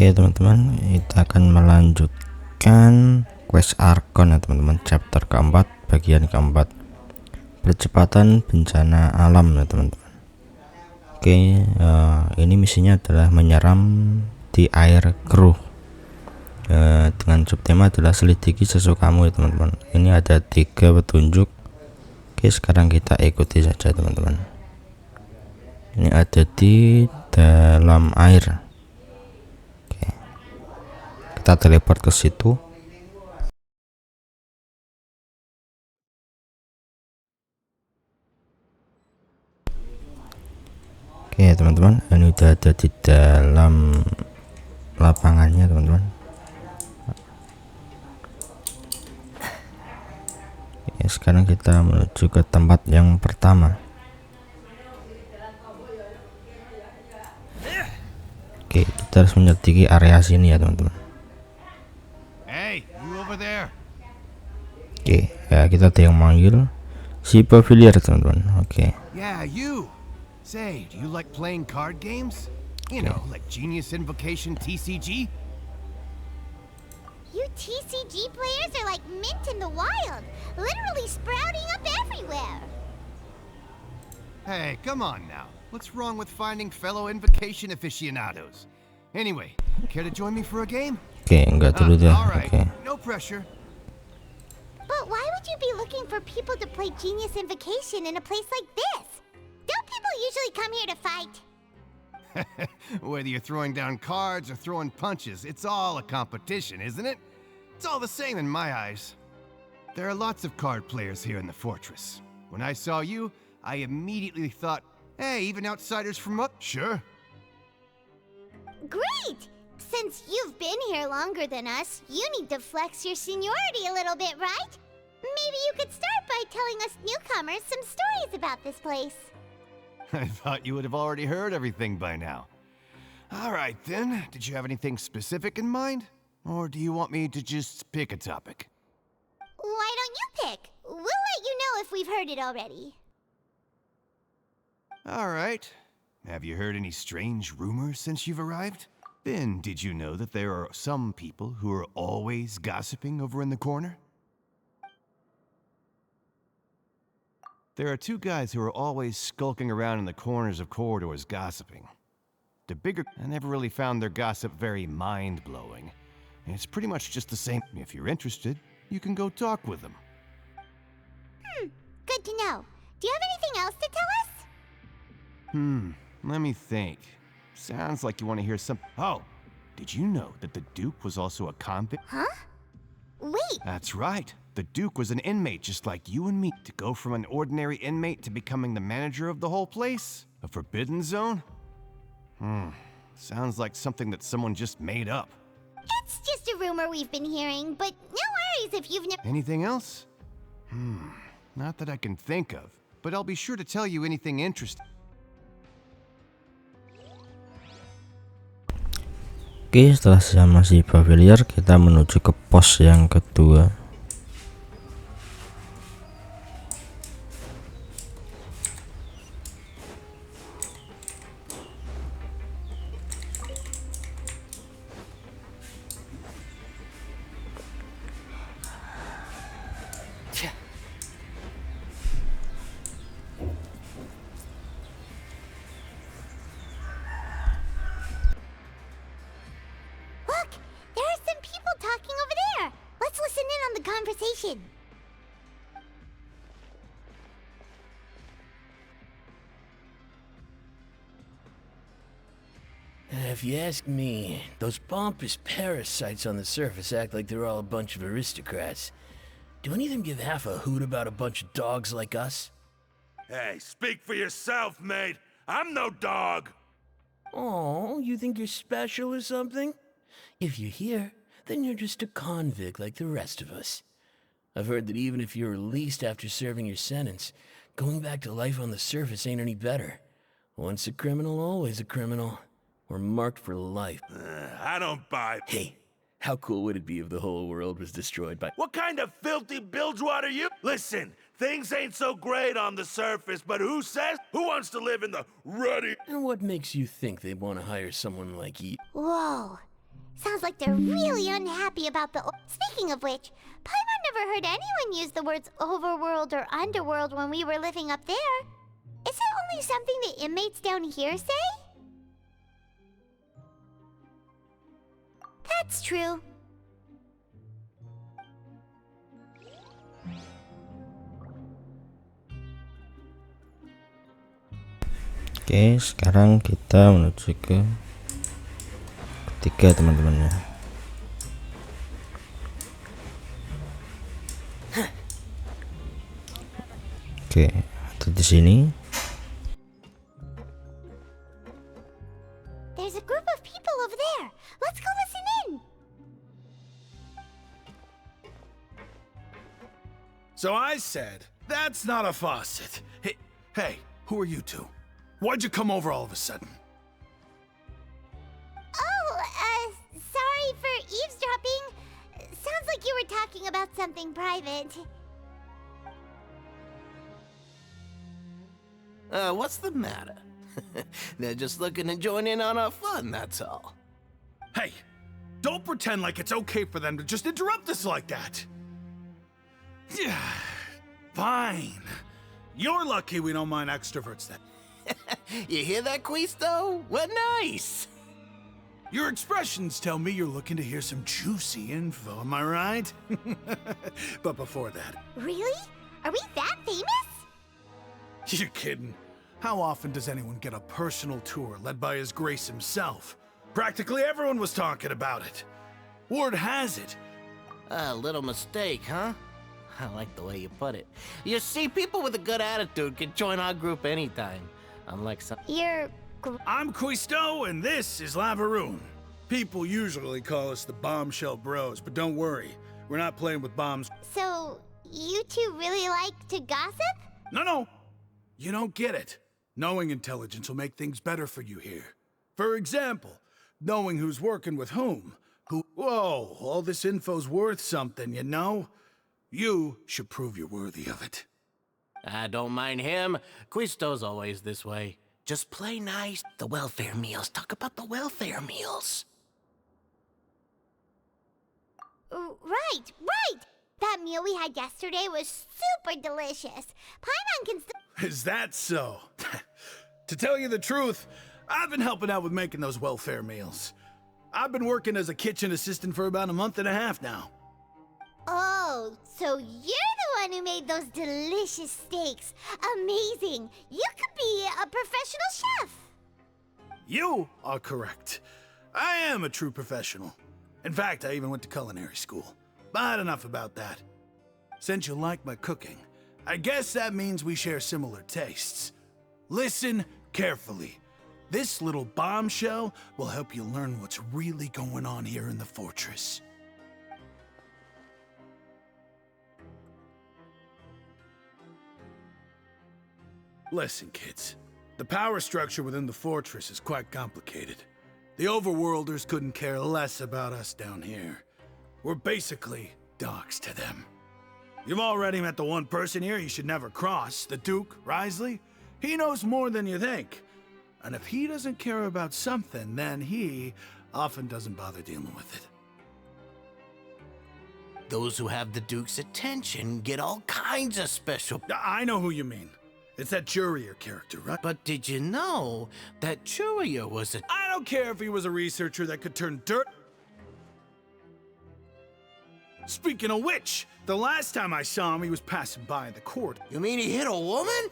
Oke teman-teman, kita akan melanjutkan quest Archon ya teman-teman, chapter keempat, bagian keempat, percepatan bencana alam ya teman-teman. Oke, ini misinya adalah menyeram di air Keruh, dengan subtema adalah selidiki sesukamu ya teman-teman. Ini ada 3 petunjuk. Oke, sekarang kita ikuti saja teman-teman. Ini ada di dalam air. Kita teleport ke situ. Oke teman-teman, ini udah ada di dalam lapangannya teman-teman. Oke, sekarang kita menuju ke tempat yang pertama. Oke, kita harus menyelidiki area sini ya teman-teman. Oke, ya kita ada yang manggil si pavilier teman-teman. Oke. Yeah, you. Say, do you like playing card games? You know, like Genius Invocation TCG? You TCG players are like mint in the wild, literally sprouting up everywhere. Hey, come on now. What's wrong with finding fellow Invocation aficionados? Anyway, care to join me for a game? Oke, enggak dulu deh. Oke. No pressure. But why would you be looking for people to play Genius Invocation in a place like this? Don't people usually come here to fight? Whether you're throwing down cards or throwing punches, it's all a competition, isn't it? It's all the same in my eyes. There are lots of card players here in the fortress. When I saw you, I immediately thought, hey, even outsiders from up? Sure. Great! Since you've been here longer than us, you need to flex your seniority a little bit, right? Maybe you could start by telling us newcomers some stories about this place. I thought you would have already heard everything by now. All right, then. Did you have anything specific in mind? Or do you want me to just pick a topic? Why don't you pick? We'll let you know if we've heard it already. All right. Have you heard any strange rumors since you've arrived? Then, did you know that there are some people who are always gossiping over in the corner? There are 2 guys who are always skulking around in the corners of corridors gossiping. The bigger, I never really found their gossip very mind-blowing. It's pretty much just the same. If you're interested, you can go talk with them. Good to know. Do you have anything else to tell us? Let me think. Sounds like you want to hear some. Oh, did you know that the Duke was also a convict? Huh? Wait, That's right. The Duke was an inmate just like you and me. To go from an ordinary inmate to becoming the manager of the whole place? A forbidden zone? Sounds like something that someone just made up. it's just a rumor we've been hearing, but no worries if you've never. Anything else? Not that I can think of, but I'll be sure to tell you anything interesting. Oke, setelah sama si pavilier, kita menuju ke pos yang kedua. Look, there are some people talking over there. Let's listen in on the conversation. If you ask me, those pompous parasites on the surface act like they're all a bunch of aristocrats. Do any of them give half a hoot about a bunch of dogs like us? Hey, speak for yourself, mate. I'm no dog. Oh, you think you're special or something? If you're here, then you're just a convict like the rest of us. I've heard that even if you're released after serving your sentence, going back to life on the surface ain't any better. Once a criminal, always a criminal. We're marked for life. I don't buy. Hey, how cool would it be if the whole world was destroyed by... What kind of filthy bilgewad are you? Listen, things ain't so great on the surface, but who says? Who wants to live in the ruddy? And what makes you think they want to hire someone like you? Whoa, Sounds like they're really unhappy about the... Speaking of which, Paimon never heard anyone use the words overworld or underworld when we were living up there. Is it only something the inmates down here say? That's true. Oke, sekarang kita menuju ke ketiga teman-teman ya. Oke, ada di sini. There's a group of people over there. Let's go listen in. So I said, that's not a faucet. Hey, who are you two? Why'd you come over all of a sudden? Oh, sorry for eavesdropping. Sounds like you were talking about something private. What's the matter? They're just looking to join in on our fun, that's all. Hey, don't pretend like it's okay for them to just interrupt us like that. Yeah, fine. You're lucky we don't mind extroverts then. You hear that, Quisto? We're nice. Your expressions tell me you're looking to hear some juicy info, am I right? But before that... Really? Are we that famous? You're kidding. How often does anyone get a personal tour led by His Grace himself? Practically everyone was talking about it. Word has it. A little mistake, huh? I like the way you put it. You see, people with a good attitude can join our group anytime. Unlike some... I'm Quisto, and this is Lavaroon. People usually call us the Bombshell Bros, but don't worry. We're not playing with bombs. So, you two really like to gossip? No. You don't get it. Knowing intelligence will make things better for you here. For example, knowing who's working with whom. Whoa, all this info's worth something, you know? You should prove you're worthy of it. I don't mind him. Quisto's always this way. Just play nice. The welfare meals. Talk about the welfare meals. Right. That meal we had yesterday was super delicious. Paimon can still... Is that so? To tell you the truth, I've been helping out with making those welfare meals. I've been working as a kitchen assistant for about a month and a half now. Oh, so you're the one who made those delicious steaks. Amazing. You could be a professional chef. You are correct. I am a true professional. In fact, I even went to culinary school. But enough about that. Since you like my cooking, I guess that means we share similar tastes. Listen carefully. This little bombshell will help you learn what's really going on here in the fortress. Listen, kids. The power structure within the fortress is quite complicated. The overworlders couldn't care less about us down here. We're basically dogs to them. You've already met the one person here you should never cross, the Duke, Risley. He knows more than you think. And if he doesn't care about something, then he often doesn't bother dealing with it. Those who have the Duke's attention get all kinds of special... I know who you mean. It's that Jurier character, right? But did you know that Jurier was a... I don't care if he was a researcher that could turn dirt... Speaking of which, the last time I saw him, he was passing by the court. You mean he hit a woman?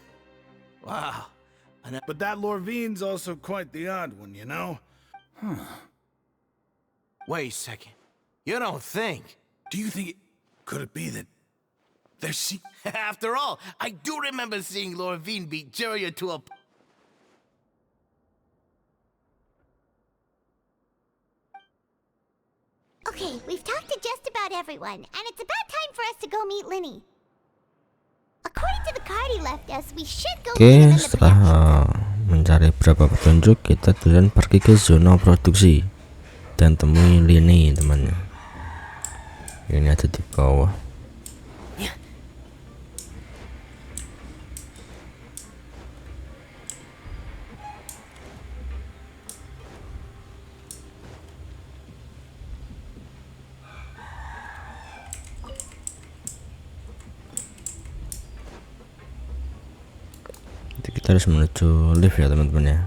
Wow. But that Lorvine's also quite the odd one, you know? Wait a second. You don't think... Do you think could it be that they're After all, I do remember seeing Lorvine beat Jurier to a... Okay, we've talked to just about everyone, and it's about time for us to go meet Linny. According to the card he left us, we should go Oke, meet him in the setelah mencari beberapa petunjuk, kita kemudian pergi ke zona produksi dan temui Linny temannya. Ini ada di bawah. kita harus menuju lift ya teman-teman ya.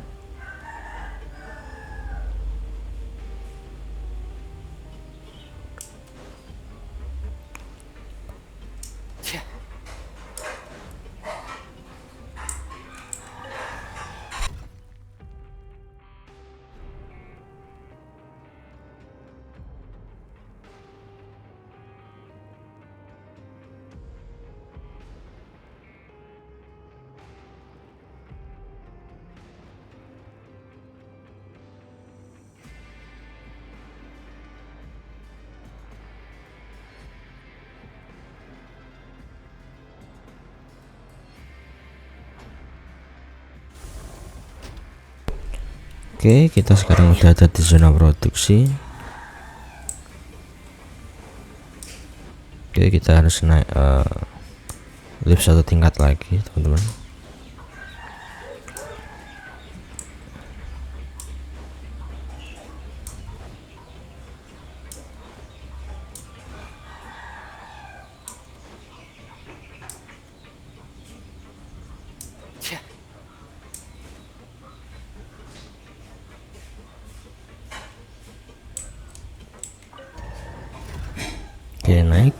Oke, kita sekarang udah ada di zona produksi. Oke, kita harus naik lift 1 tingkat lagi teman-teman. Oke, naik.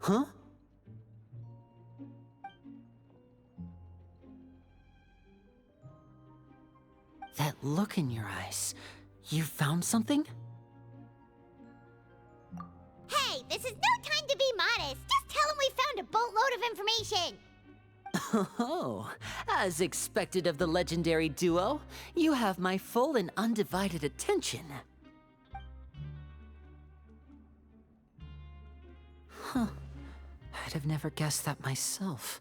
Huh? That look in your eyes. You found something? Hey, this is no time to be modest. Just tell him we found a boatload of information. Oh, as expected of the legendary duo, you have my full and undivided attention. Huh. I'd have never guessed that myself.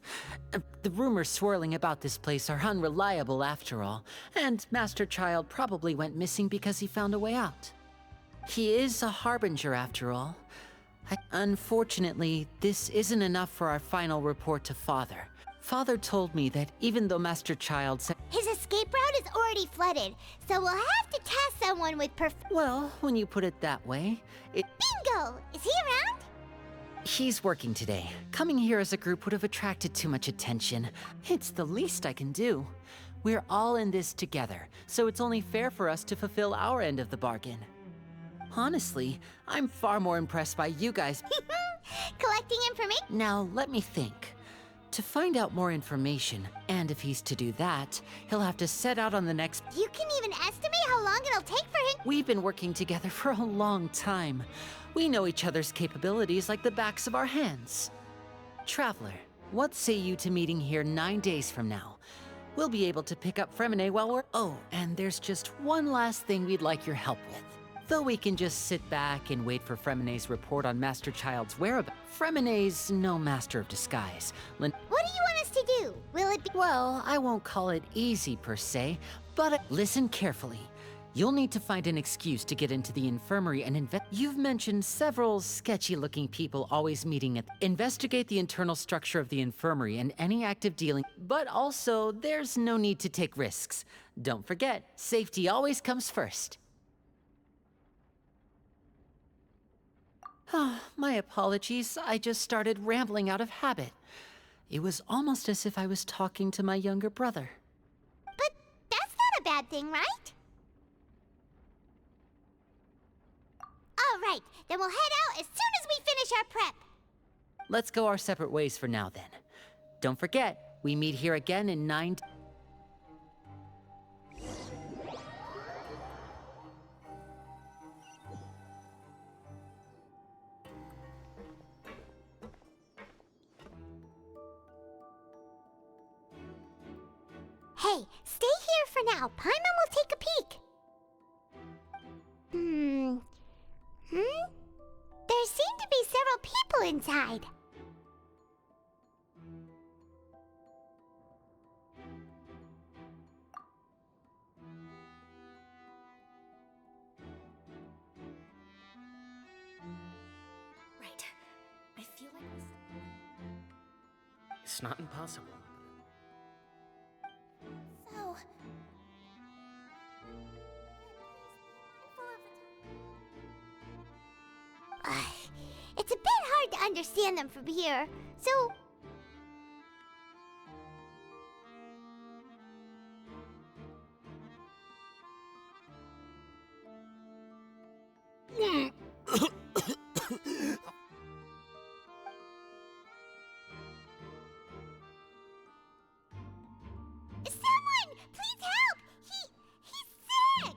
The rumors swirling about this place are unreliable after all, and Master Child probably went missing because he found a way out. He is a harbinger after all. Unfortunately, this isn't enough for our final report to Father. Father told me that even though Master Child said His escape route is already flooded, so we'll have to task someone with well, when you put it that way, Bingo! Is he around? He's working today. Coming here as a group would have attracted too much attention. It's the least I can do. We're all in this together, so it's only fair for us to fulfill our end of the bargain. Honestly, I'm far more impressed by you guys. Collecting information? Now, let me think. To find out more information, and if he's to do that, he'll have to set out on the next... You can even estimate how long it'll take for him? We've been working together for a long time. We know each other's capabilities like the backs of our hands. Traveler, what say you to meeting here 9 days from now? We'll be able to pick up Fremine while we're... Oh, and there's just one last thing we'd like your help with. Though we can just sit back and wait for Fremine's report on Master Child's whereabouts. Fremine's no master of disguise. What do you want us to do? Will it be... Well, I won't call it easy per se, but listen carefully. You'll need to find an excuse to get into the infirmary and You've mentioned several sketchy-looking people always meeting at... Investigate the internal structure of the infirmary and any active dealing, but also, there's no need to take risks. Don't forget, safety always comes first. My apologies, I just started rambling out of habit. It was almost as if I was talking to my younger brother. But that's not a bad thing, right? All right, then we'll head out as soon as we finish our prep. Let's go our separate ways for now, then. Don't forget, we meet here again in 9... Hey, stay here for now. Paimon will take a peek. There seem to be several people inside. It's not impossible. So... it's a bit hard to understand them from here, so... Someone! Please help! He's sick!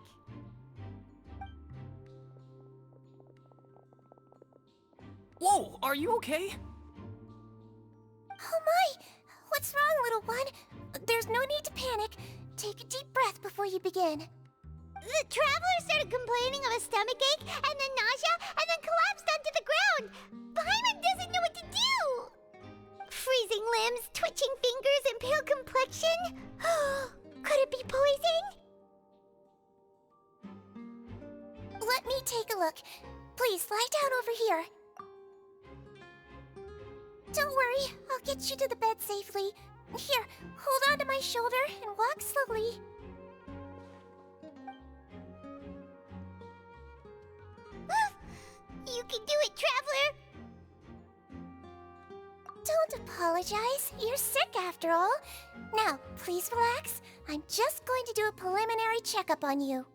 Whoa, are you okay? Oh my! What's wrong, little one? There's no need to panic. Take a deep breath before you begin. The traveler started complaining of a stomachache, and then nausea, and then collapsed onto the ground. Paimon doesn't know what to do! Freezing limbs, twitching fingers, and pale complexion? Could it be poison? Let me take a look. Please, lie down over here. Don't worry, I'll get you to the bed safely. Here, hold on to my shoulder and walk slowly. You can do it, Traveler! Don't apologize. You're sick after all. Now, please relax. I'm just going to do a preliminary checkup on you.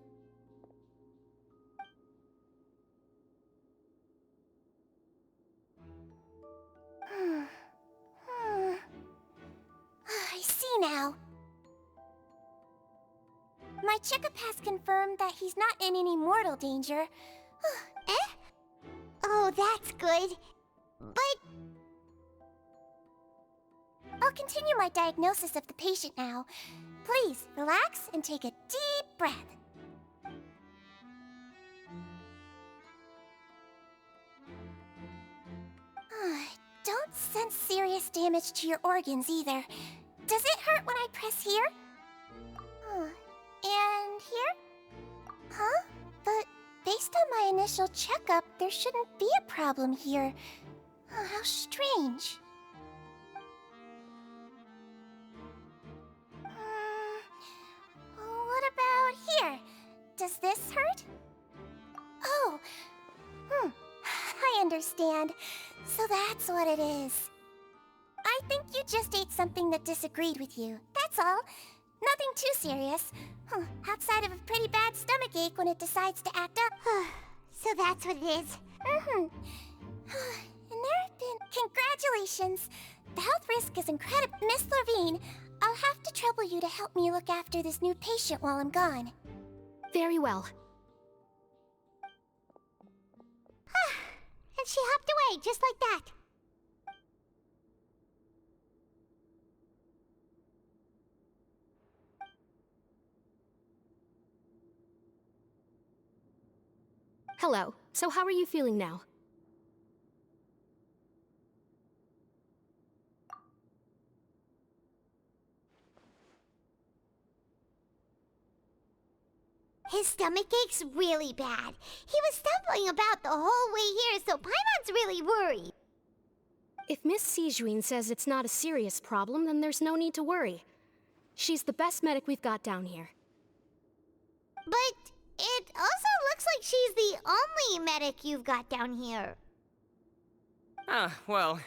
I see now. My checkup has confirmed that he's not in any mortal danger. Oh, that's good. But... I'll continue my diagnosis of the patient now. Please, relax and take a deep breath. Don't sense serious damage to your organs either. Does it hurt when I press here? And here? Huh? But based on my initial checkup, there shouldn't be a problem here. How strange. What about here? Does this hurt? Oh, I understand. So that's what it is. I think you just ate something that disagreed with you. That's all. Nothing too serious. Outside of a pretty bad stomachache when it decides to act up. So that's what it is. And there have been... Congratulations! The health risk is incredible. Miss Levine, I'll have to trouble you to help me look after this new patient while I'm gone. Very well. And she hopped away, just like that. Hello. So how are you feeling now? His stomach ache's really bad. He was stumbling about the whole way here, so Paimon's really worried. If Miss Sijuin says it's not a serious problem, then there's no need to worry. She's the best medic we've got down here. But it also looks like she's the only medic you've got down here. Well,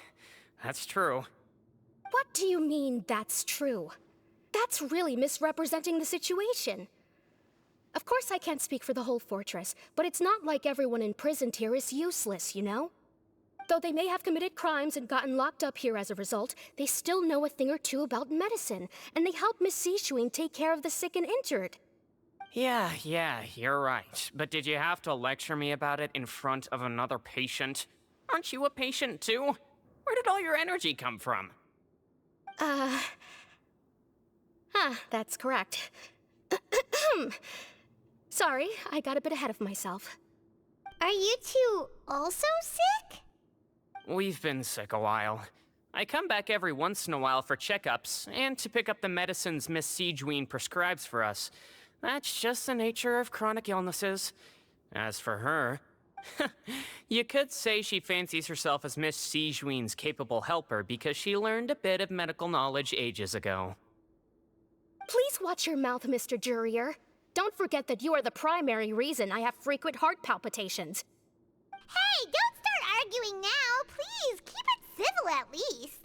that's true. What do you mean, that's true? That's really misrepresenting the situation. Of course I can't speak for the whole fortress, but it's not like everyone imprisoned here is useless, you know? Though they may have committed crimes and gotten locked up here as a result, they still know a thing or two about medicine, and they help Miss Sijuin take care of the sick and injured. Yeah, you're right. But did you have to lecture me about it in front of another patient? Aren't you a patient too? Where did all your energy come from? That's correct. Sorry, I got a bit ahead of myself. Are you two also sick? We've been sick a while. I come back every once in a while for checkups, and to pick up the medicines Miss Sijuin prescribes for us. That's just the nature of chronic illnesses. As for her, You could say she fancies herself as Miss Sijuin's capable helper because she learned a bit of medical knowledge ages ago. Please watch your mouth, Mr. Jurier. Don't forget that you are the primary reason I have frequent heart palpitations. Hey, don't start arguing now! Please, keep it civil at least!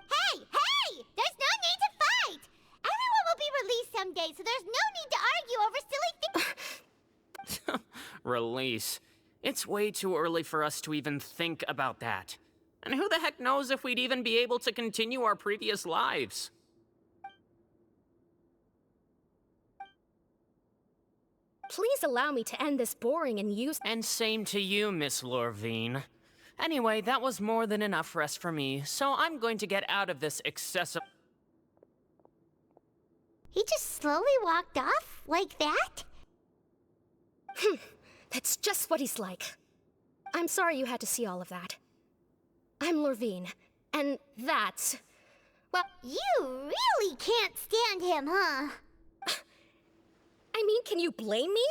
Hey! Hey! There's no need to fight! Everyone will be released someday, so there's no need to argue over silly things. Release. It's way too early for us to even think about that. And who the heck knows if we'd even be able to continue our previous lives? Please allow me to end this boring and useless— And same to you, Miss Lorvine. Anyway, that was more than enough rest for me, so I'm going to get out of this excessive— He just slowly walked off? Like that? That's just what he's like. I'm sorry you had to see all of that. I'm Lorvine, and that's— well, You really can't stand him, huh? I mean, can you blame me?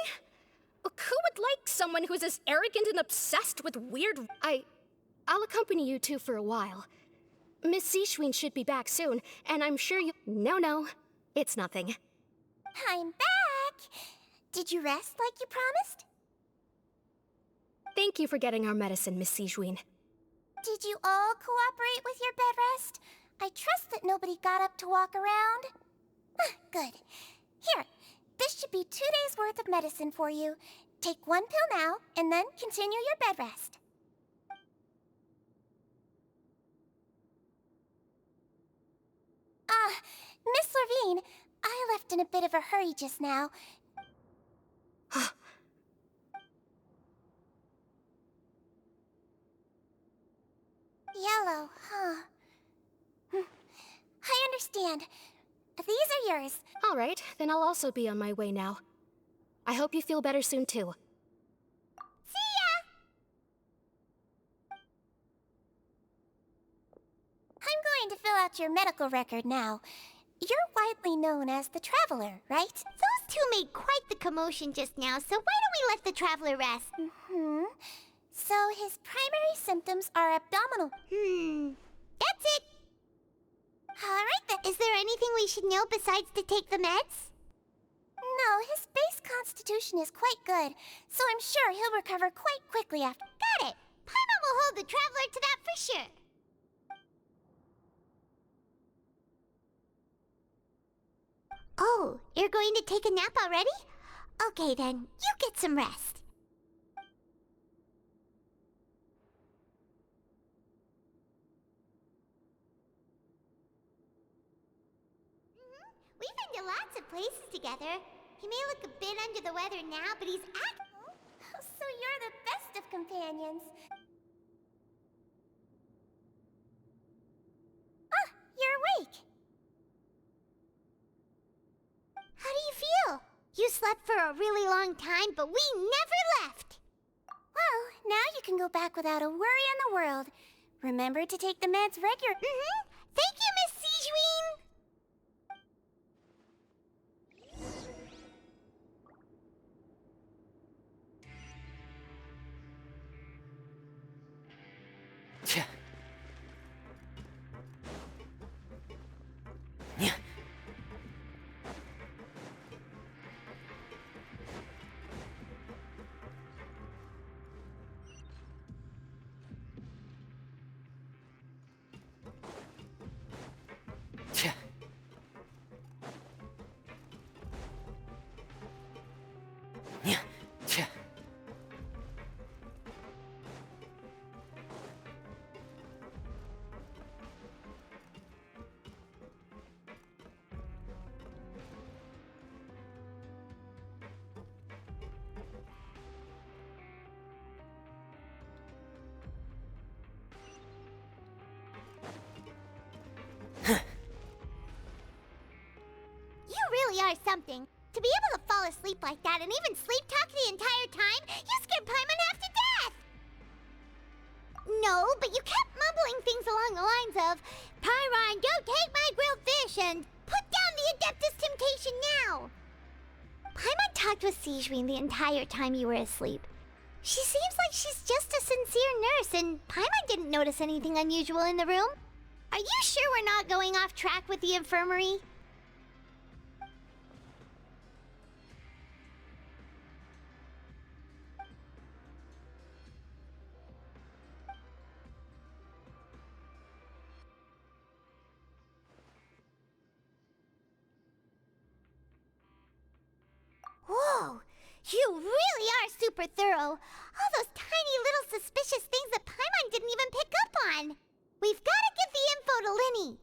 Who would like someone who's as arrogant and obsessed with weird— I'll accompany you two for a while. Miss Sijuin should be back soon, and I'm sure you— No, it's nothing. I'm back! Did you rest like you promised? Thank you for getting our medicine, Miss Sijuin. Did you all cooperate with your bed rest? I trust that nobody got up to walk around. Good. Here, this should be 2 days' worth of medicine for you. Take 1 pill now, and then continue your bed rest. Miss Lorvine, I left in a bit of a hurry just now. Yellow, huh? I understand. These are yours. All right, then I'll also be on my way now. I hope you feel better soon, too. See ya! I'm going to fill out your medical record now. You're widely known as the Traveler, right? Those two made quite the commotion just now, so why don't we let the Traveler rest? So his primary symptoms are abdominal. That's it. Alright then. Is there anything we should know besides to take the meds? No, his base constitution is quite good, so I'm sure he'll recover quite quickly after. Got it. Paimon will hold the Traveler to that for sure. Oh, you're going to take a nap already? Okay then, you get some rest. We've been to lots of places together. He may look a bit under the weather now, but he's active. So you're the best of companions. Ah, you're awake. How do you feel? You slept for a really long time, but we never left. Well, now you can go back without a worry in the world. Remember to take the meds regular. Thank you, Miss Sijuin. are something. To be able to fall asleep like that and even sleep talk the entire time, you scared Paimon half to death! No, but you kept mumbling things along the lines of, Pyron, don't take my grilled fish, and put down the Adeptus Temptation now! Paimon talked with Sijwin the entire time you were asleep. She seems like she's just a sincere nurse, and Paimon didn't notice anything unusual in the room. Are you sure we're not going off track with the infirmary? Whoa! You really are super thorough. All those tiny little suspicious things that Paimon didn't even pick up on. We've got to give the info to Linny.